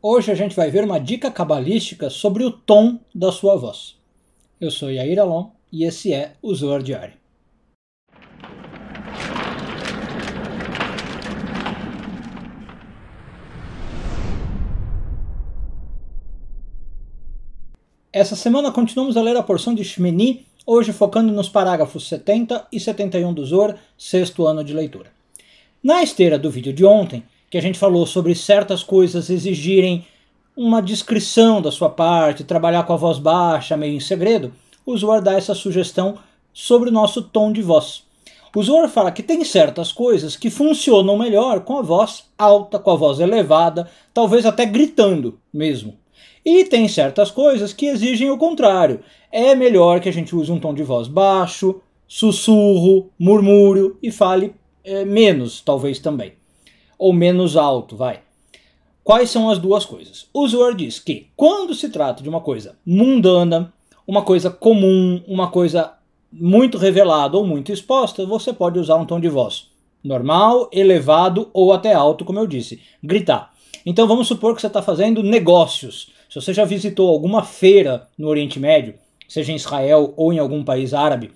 Hoje a gente vai ver uma dica cabalística sobre o tom da sua voz. Eu sou Yair Alon e esse é o Zohar Diário. Essa semana continuamos a ler a porção de Shmini, hoje focando nos parágrafos 70 e 71 do Zohar, sexto ano de leitura. Na esteira do vídeo de ontem, que a gente falou sobre certas coisas exigirem uma descrição da sua parte, trabalhar com a voz baixa, meio em segredo, o Zohar dá essa sugestão sobre o nosso tom de voz. O Zohar fala que tem certas coisas que funcionam melhor com a voz alta, com a voz elevada, talvez até gritando mesmo. E tem certas coisas que exigem o contrário. É melhor que a gente use um tom de voz baixo, sussurro, murmúrio e fale menos, talvez também. Ou menos alto, vai. Quais são as duas coisas? O Zohar diz que quando se trata de uma coisa mundana, uma coisa comum, uma coisa muito revelada ou muito exposta, você pode usar um tom de voz normal, elevado ou até alto, como eu disse, gritar. Então vamos supor que você está fazendo negócios. Se você já visitou alguma feira no Oriente Médio, seja em Israel ou em algum país árabe,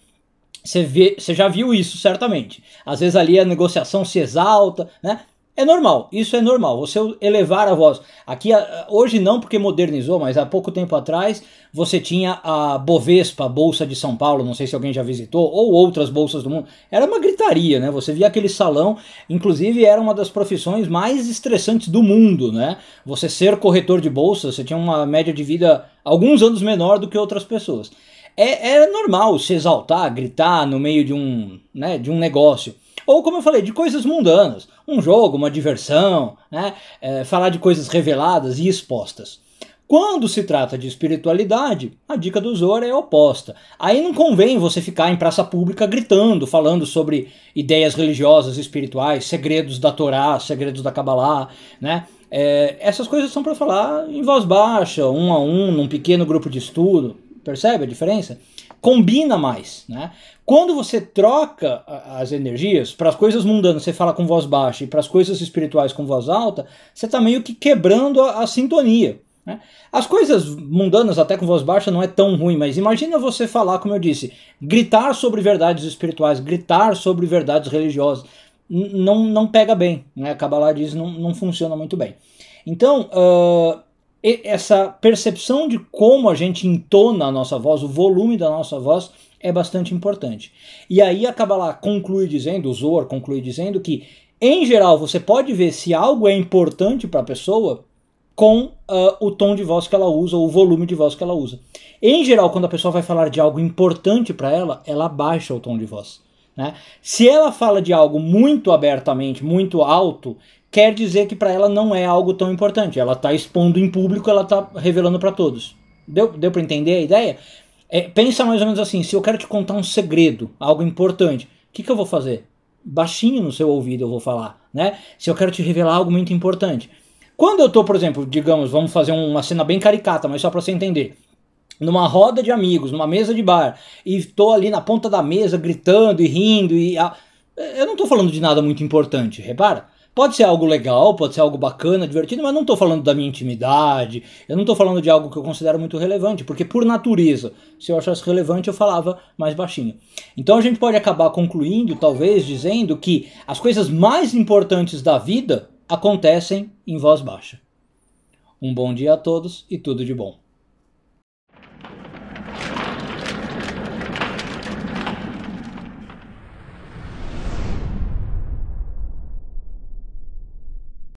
você já viu isso certamente. Às vezes ali a negociação se exalta, né? É normal, isso é normal, você elevar a voz. Aqui, hoje não porque modernizou, mas há pouco tempo atrás você tinha a Bovespa, a Bolsa de São Paulo, não sei se alguém já visitou, ou outras bolsas do mundo. Era uma gritaria, né? Você via aquele salão, inclusive era uma das profissões mais estressantes do mundo, né? Você ser corretor de bolsa, você tinha uma média de vida alguns anos menor do que outras pessoas. É normal se exaltar, gritar no meio de um negócio. Ou, como eu falei, de coisas mundanas. Um jogo, uma diversão, né? Falar de coisas reveladas e expostas. Quando se trata de espiritualidade, a dica do Zohar é oposta. Aí não convém você ficar em praça pública gritando, falando sobre ideias religiosas e espirituais, segredos da Torá, segredos da Kabbalah, né? Essas coisas são para falar em voz baixa, um a um, num pequeno grupo de estudo. Percebe a diferença? Combina mais, né? Quando você troca as energias, para as coisas mundanas você fala com voz baixa e para as coisas espirituais com voz alta, você está meio que quebrando a sintonia, né? As coisas mundanas até com voz baixa não é tão ruim, mas imagina você falar, como eu disse, gritar sobre verdades espirituais, gritar sobre verdades religiosas, não pega bem, né? A Kabbalah diz não funciona muito bem. Então, essa percepção de como a gente entona a nossa voz, o volume da nossa voz, é bastante importante. E aí a Kabbalah conclui dizendo, o Zohar conclui dizendo que, em geral, você pode ver se algo é importante para a pessoa com o tom de voz que ela usa, ou o volume de voz que ela usa. Em geral, quando a pessoa vai falar de algo importante para ela, ela abaixa o tom de voz, né? Se ela fala de algo muito abertamente, muito alto, quer dizer que para ela não é algo tão importante. Ela está expondo em público, ela está revelando para todos. Deu para entender a ideia? Pensa mais ou menos assim, se eu quero te contar um segredo, algo importante, o que eu vou fazer? Baixinho no seu ouvido eu vou falar, né? Se eu quero te revelar algo muito importante. Quando eu estou, por exemplo, digamos, vamos fazer uma cena bem caricata, mas só para você entender, numa roda de amigos, numa mesa de bar, e estou ali na ponta da mesa gritando e rindo, eu não estou falando de nada muito importante, repara? Pode ser algo legal, pode ser algo bacana, divertido, mas não estou falando da minha intimidade, eu não estou falando de algo que eu considero muito relevante, porque por natureza, se eu achasse relevante eu falava mais baixinho. Então a gente pode acabar concluindo, talvez, dizendo que as coisas mais importantes da vida acontecem em voz baixa. Um bom dia a todos e tudo de bom.